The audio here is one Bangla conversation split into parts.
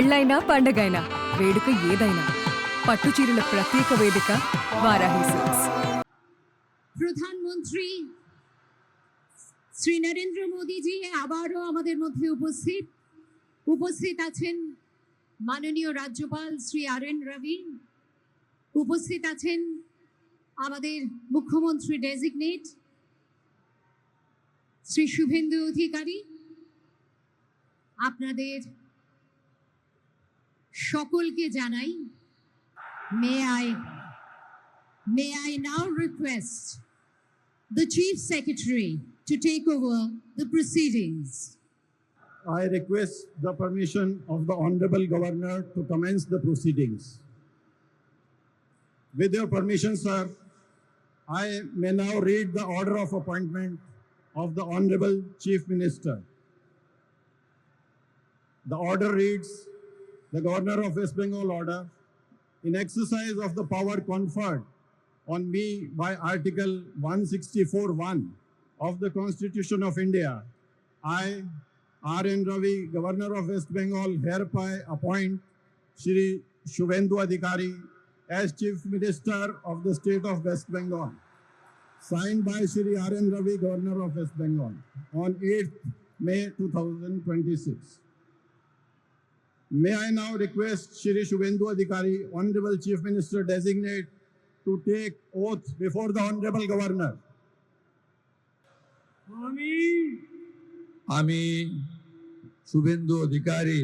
పెళ్ళైనా పండగైనా వేడుక ఏదైనా పట్టు చీరల ప్రత్యేక వేదిక వారాహి సిల్క్స్. প্রধানমন্ত্রী শ্রী নরেন্দ্র মোদীজি আবারও আমাদের মধ্যে উপস্থিত আছেন মাননীয় রাজ্যপাল শ্রী আর.এন. রবি, উপস্থিত আছেন আমাদের মুখ্যমন্ত্রী ডেজিগনেট শ্রী শুভেন্দু অধিকারী। আপনাদের সকলকে জানাই may I now request the Chief Secretary to take over the proceedings. I request the permission of the Honorable Governor to commence the proceedings. With your permission, sir, I may now read the order of appointment of the Honorable Chief Minister. The order reads, the Governor of West Bengal order, in exercise of the power conferred on me by Article 164(1) of the Constitution of India, I, R.N. Ravi, Governor of West Bengal, hereby appoint Shri Shubhendu Adhikari as Chief Minister of the State of West Bengal. Signed by Shri R.N. Ravi, Governor of West Bengal, on 8th May 2026. May I now request Shri Shubhendu Adhikari, Honorable Chief Minister Designate, to take oath before the Honorable Governor. আমি শুভেন্দু অধিকারী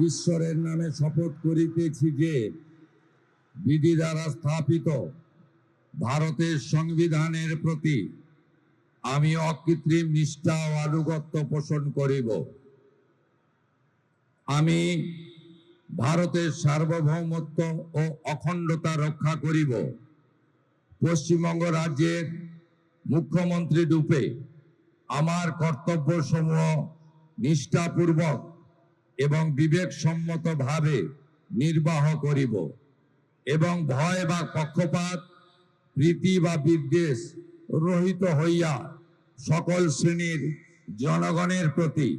ঈশ্বরের নামে শপথ করিতেছি যে বিধি দ্বারা স্থাপিত ভারতের সংবিধানের প্রতি আমি অকৃত্রিম নিষ্ঠা ও আনুগত্য পোষণ করিব। আমি ভারতের সার্বভৌমত্ব ও অখণ্ডতা রক্ষা করিব। পশ্চিমবঙ্গ রাজ্যের মুখ্যমন্ত্রী রূপে আমার কর্তব্যসমূহ নিষ্ঠাপূর্বক এবং বিবেকসম্মতভাবে নির্বাহ করিব এবং ভয় বা পক্ষপাত, প্রীতি বা বিদ্বেষ রহিত হইয়া সকল শ্রেণীর জনগণের প্রতি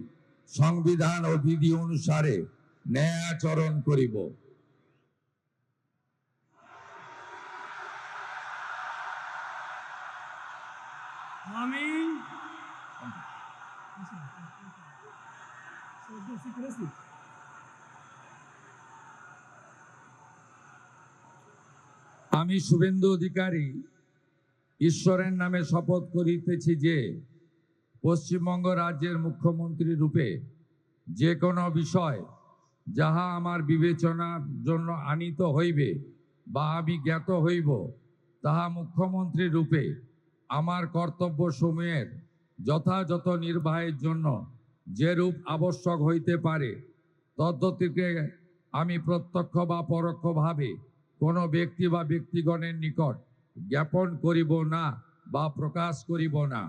সংবিধান ও বিধি অনুসারে ন্যায় আচরণ করিব। আমি শুভেন্দু অধিকারী ঈশ্বরের নামে শপথ করিতেছি যে পশ্চিমবঙ্গ রাজ্যের মুখ্যমন্ত্রী রূপে যে কোনো বিষয় যাহা আমার বিবেচনার জন্য আনিত হইবে বা আমি জ্ঞাত হইব, তাহা মুখ্যমন্ত্রী রূপে আমার কর্তব্যসমূহের যথাযথ নির্বাহের জন্য যেরূপ আবশ্যক হইতে পারে তদ্গতিকে আমি প্রত্যক্ষ বা পরোক্ষভাবে কোনো ব্যক্তি বা ব্যক্তিগণের নিকট জ্ঞাপন করিব না বা প্রকাশ করিব না।